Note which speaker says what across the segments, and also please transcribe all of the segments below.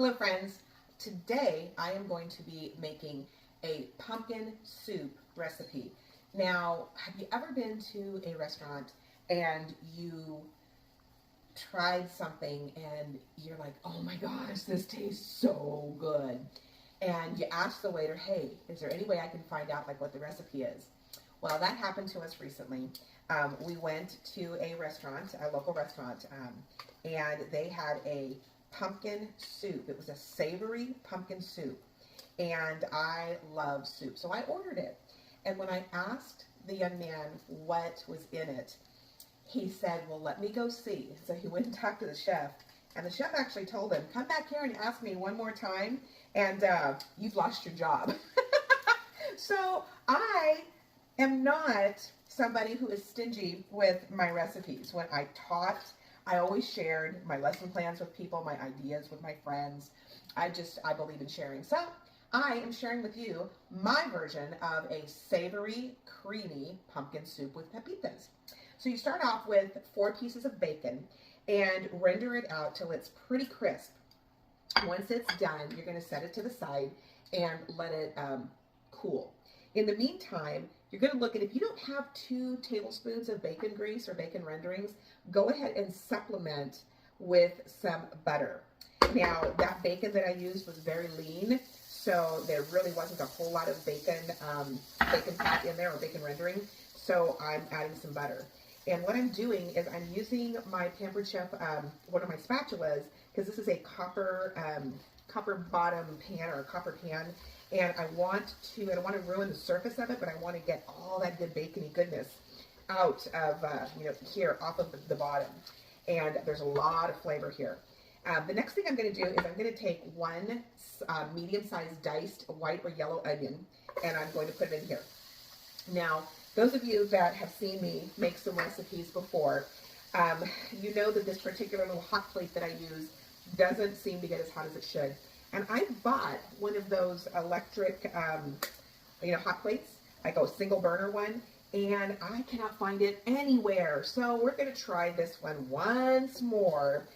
Speaker 1: Hello friends, today I am going to be making a pumpkin soup recipe. Now, have you ever been to a restaurant and you tried something and you're like, oh my gosh, this tastes so good. And you ask the waiter, hey, is there any way I can find out like what the recipe is? Well, that happened to us recently. We went to a restaurant, a local restaurant, and they had a pumpkin soup. It was a savory pumpkin soup. And I love soup, so I ordered it. And when I asked the young man what was in it, he said, well, let me go see. So he went and talked to the chef. And the chef actually told him, come back here and ask me one more time, and you've lost your job. So I am not somebody who is stingy with my recipes. When I taught, I always shared my lesson plans with people, my ideas with my friends. I believe in sharing. So I am sharing with you my version of a savory, creamy pumpkin soup with pepitas. So you start off with 4 pieces of bacon and render it out till it's pretty crisp. Once it's done, you're going to set it to the side and let it cool. In the meantime, you're going to look at, if you don't have 2 tablespoons of bacon grease or bacon renderings, go ahead and supplement with some butter. Now, that bacon that I used was very lean, so there really wasn't a whole lot of bacon fat in there or bacon rendering, so I'm adding some butter. And what I'm doing is I'm using my Pampered Chef, one of my spatulas, because this is a copper bottom pan or a copper pan, and I don't want to ruin the surface of it, but I want to get all that good bacony goodness out of, here off of the bottom. And there's a lot of flavor here. The next thing I'm going to do is I'm going to take 1 medium-sized diced white or yellow onion, and I'm going to put it in here. Now, those of you that have seen me make some recipes before, you know that this particular little hot plate that I use doesn't seem to get as hot as it should. And I bought one of those electric, hot plates, like a single burner one, and I cannot find it anywhere. So we're going to try this one once more,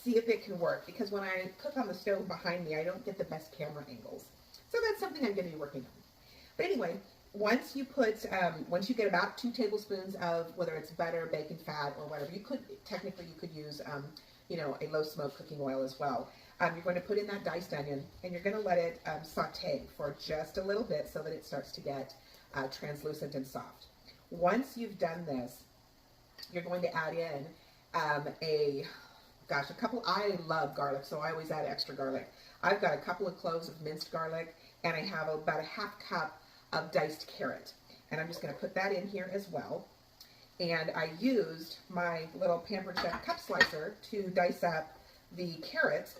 Speaker 1: see if it can work. Because when I cook on the stove behind me, I don't get the best camera angles. So that's something I'm going to be working on. But anyway, once you get about 2 tablespoons of, whether it's butter, bacon fat, or whatever, you could use, a low smoke cooking oil as well. You're going to put in that diced onion, and you're going to let it saute for just a little bit so that it starts to get translucent and soft. Once you've done this, you're going to add in I love garlic, so I always add extra garlic. I've got a couple of cloves of minced garlic, and I have about a half cup of diced carrot. And I'm just going to put that in here as well. And I used my little Pampered Chef cup slicer to dice up the carrots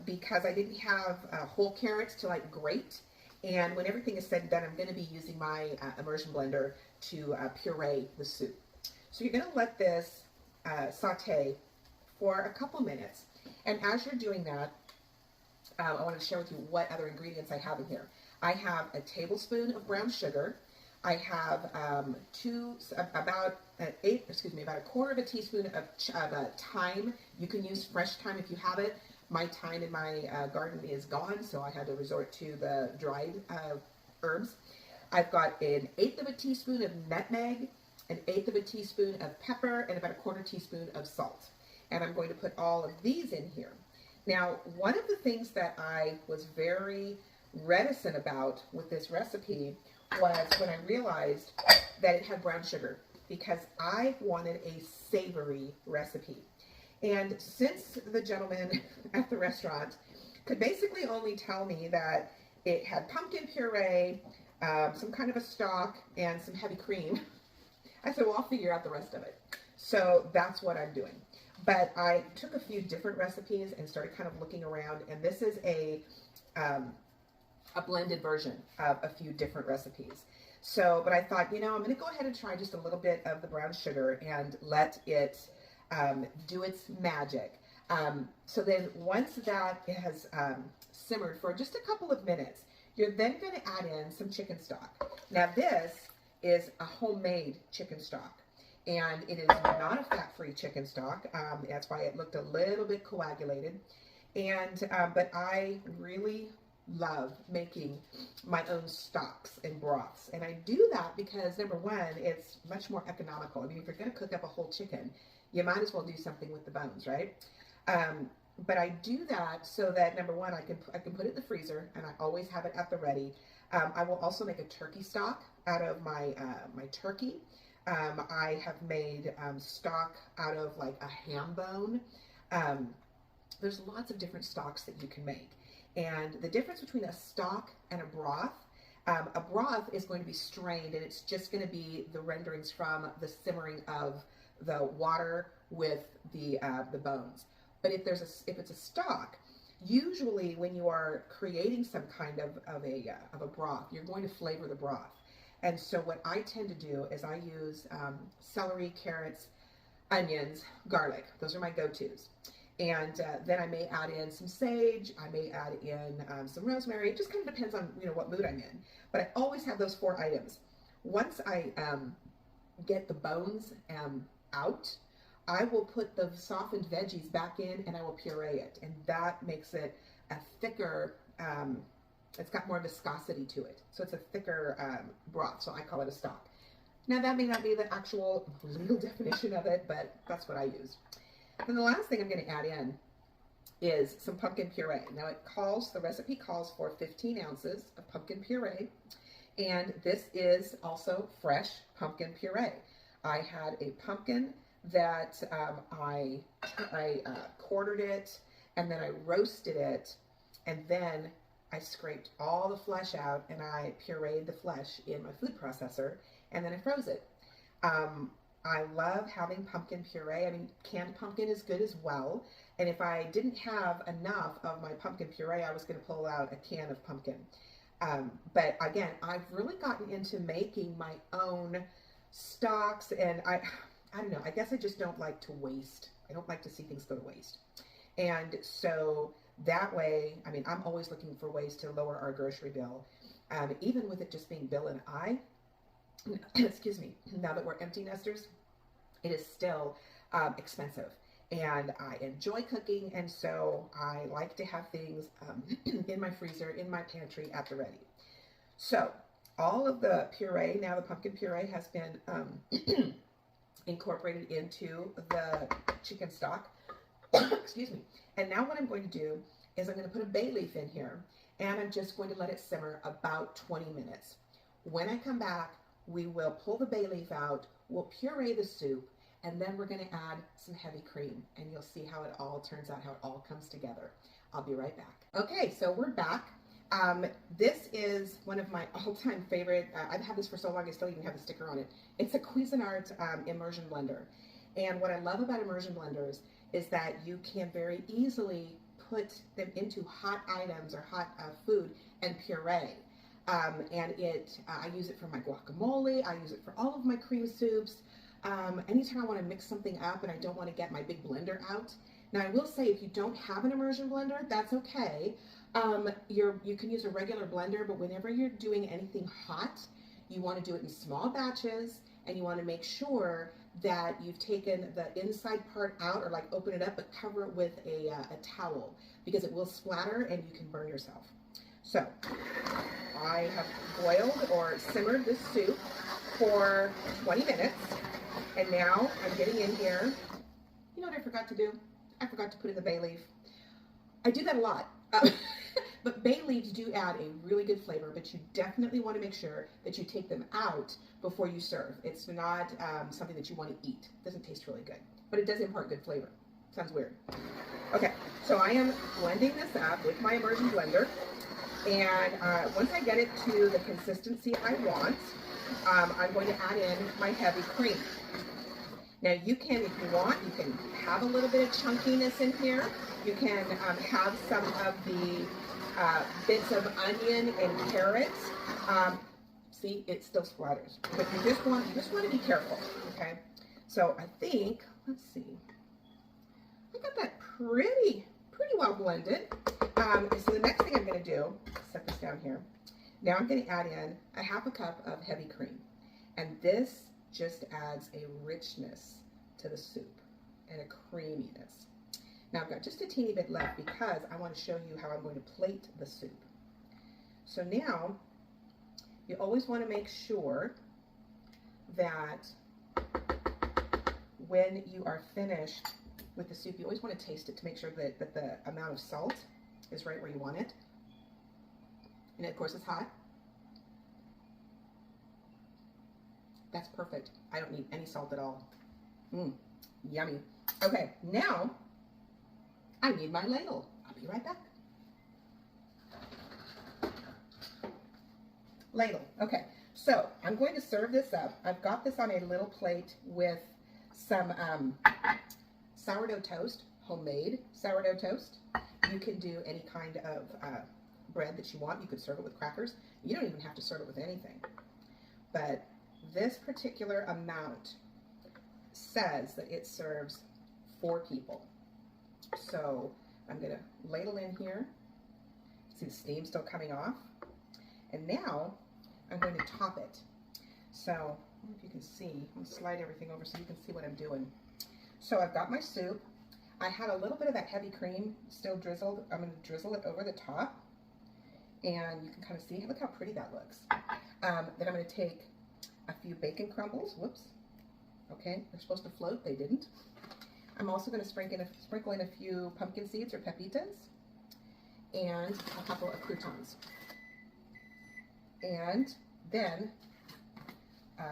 Speaker 1: because I didn't have whole carrots to grate. And when everything is said and done, I'm going to be using my immersion blender to puree the soup. So you're going to let this saute for a couple minutes. And as you're doing that, I want to share with you what other ingredients I have in here. I have a tablespoon of brown sugar. I have about a quarter of a teaspoon of thyme. You can use fresh thyme if you have it. My thyme in my garden is gone, so I had to resort to the dried herbs. I've got 1/8 of a teaspoon of nutmeg, 1/8 of a teaspoon of pepper, and about a quarter teaspoon of salt. And I'm going to put all of these in here. Now, one of the things that I was very reticent about with this recipe was when I realized that it had brown sugar, because I wanted a savory recipe. And since the gentleman at the restaurant could basically only tell me that it had pumpkin puree, some kind of a stock, and some heavy cream, I said, well, I'll figure out the rest of it. So that's what I'm doing. But I took a few different recipes and started kind of looking around, and this is a blended version of a few different recipes. So, but I thought, I'm going to go ahead and try just a little bit of the brown sugar and let it do its magic. So then once that has simmered for just a couple of minutes, you're then going to add in some chicken stock. Now this is a homemade chicken stock. And it is not a fat-free chicken stock. That's why it looked a little bit coagulated. And but I really love making my own stocks and broths. And I do that because number one, it's much more economical. I mean, if you're going to cook up a whole chicken, you might as well do something with the bones, right? Um, but I do that so that number one, I can put it in the freezer, and I always have it at the ready. I will also make a turkey stock out of my turkey. I have made stock out of like a ham bone. Um, there's lots of different stocks that you can make. And the difference between a stock and a broth is going to be strained, and it's just going to be the renderings from the simmering of the water with the bones. But if it's a stock, usually when you are creating some kind of a broth, you're going to flavor the broth. And so what I tend to do is I use celery, carrots, onions, garlic. Those are my go-tos. And then I may add in some sage. I may add in some rosemary. It just kind of depends on what mood I'm in. But I always have those 4 items. Once I get the bones out, I will put the softened veggies back in, and I will puree it, and that makes it a thicker. It's got more viscosity to it, so it's a thicker broth. So I call it a stock. Now that may not be the actual legal definition of it, but that's what I use. And the last thing I'm going to add in is some pumpkin puree. Now the recipe calls for 15 ounces of pumpkin puree, and this is also fresh pumpkin puree. I had a pumpkin that I quartered it, and then I roasted it, and then I scraped all the flesh out, and I pureed the flesh in my food processor, and then I froze it. I love having pumpkin puree. I mean, canned pumpkin is good as well. And if I didn't have enough of my pumpkin puree, I was going to pull out a can of pumpkin. But again, I've really gotten into making my own stocks, and I don't know, I guess I just don't like to waste. I don't like to see things go to waste. And so that way, I mean, I'm always looking for ways to lower our grocery bill. Even with it just being Bill and I, excuse me, now that we're empty nesters, it is still expensive. And I enjoy cooking, and so I like to have things in my freezer, in my pantry at the ready. So all of the puree, now the pumpkin puree has been incorporated into the chicken stock. Excuse me. And now what I'm going to do is I'm going to put a bay leaf in here, and I'm just going to let it simmer about 20 minutes. When I come back, we will pull the bay leaf out, we'll puree the soup, and then we're going to add some heavy cream, and you'll see how it all turns out, how it all comes together. I'll be right back. Okay, so we're back. This is one of my all-time favorite. I've had this for so long, I still even have the sticker on it. It's a Cuisinart immersion blender. And what I love about immersion blenders is that you can very easily put them into hot items or hot food and puree. And I use it for my guacamole. I use it for all of my cream soups. Anytime I want to mix something up and I don't want to get my big blender out. Now I will say, if you don't have an immersion blender, that's okay. You can use a regular blender, but whenever you're doing anything hot, you want to do it in small batches, and you want to make sure that you've taken the inside part out, or like open it up, but cover it with a towel, because it will splatter and you can burn yourself. So I have boiled or simmered this soup for 20 minutes, and now I'm getting in here. You know what I forgot to do? I forgot to put in the bay leaf. I do that a lot. But bay leaves do add a really good flavor, but you definitely want to make sure that you take them out before you serve. It's not something that you want to eat. It doesn't taste really good, but it does impart good flavor. Sounds weird. Okay, so I am blending this up with my immersion blender, and once I get it to the consistency I want, I'm going to add in my heavy cream. Now you can, if you want, you can have a little bit of chunkiness in here. You can have some of the bits of onion and carrots. See, it still splatters, but you just want to be careful. Okay, so I think, let's see, I got that pretty well blended. So the next thing I'm going to do, set this down here. Now I'm going to add in a half a cup of heavy cream, and this just adds a richness to the soup and a creaminess. Now I've got just a teeny bit left because I want to show you how I'm going to plate the soup. So now you always want to make sure that when you are finished with the soup, you always want to taste it to make sure that the amount of salt is right where you want it. And of course it's hot. That's perfect. I don't need any salt at all. Yummy. Okay, now I need my ladle. I'll be right back. Ladle. Okay, so I'm going to serve this up. I've got this on a little plate with some sourdough toast, homemade sourdough toast. You can do any kind of bread that you want. You could serve it with crackers. You don't even have to serve it with anything. But this particular amount says that it serves 4 people. So I'm going to ladle in here. See the steam still coming off. And now I'm going to top it. So I don't know if you can see. I'm going to slide everything over so you can see what I'm doing. So I've got my soup. I had a little bit of that heavy cream still drizzled. I'm going to drizzle it over the top. And you can kind of see, look how pretty that looks. Then I'm going to take a few bacon crumbles. Whoops. Okay, they're supposed to float. They didn't. I'm also going to sprinkle in a few pumpkin seeds or pepitas and a couple of croutons. And then,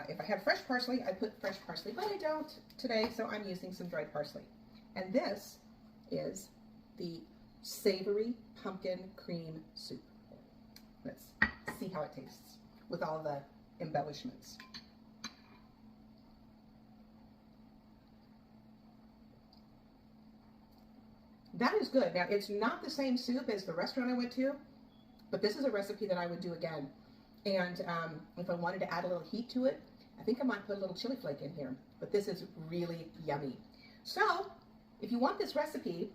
Speaker 1: if I had fresh parsley, I put fresh parsley, but I don't today, so I'm using some dried parsley. And this is the savory pumpkin cream soup. Let's see how it tastes with all the embellishments. That is good. Now, it's not the same soup as the restaurant I went to, but this is a recipe that I would do again. And if I wanted to add a little heat to it, I think I might put a little chili flake in here. But this is really yummy. So, if you want this recipe,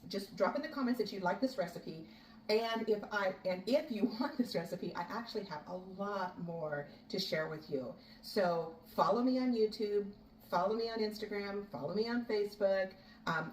Speaker 1: just drop in the comments that you like this recipe. And if you want this recipe, I actually have a lot more to share with you. So follow me on YouTube, follow me on Instagram, follow me on Facebook.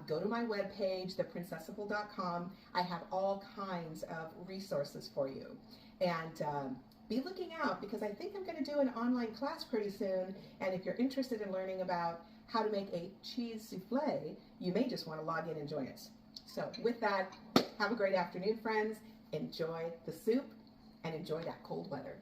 Speaker 1: Go to my webpage, theprincessable.com. I have all kinds of resources for you. And be looking out because I think I'm going to do an online class pretty soon. And if you're interested in learning about how to make a cheese souffle, you may just want to log in and join us. So with that, have a great afternoon, friends. Enjoy the soup and enjoy that cold weather.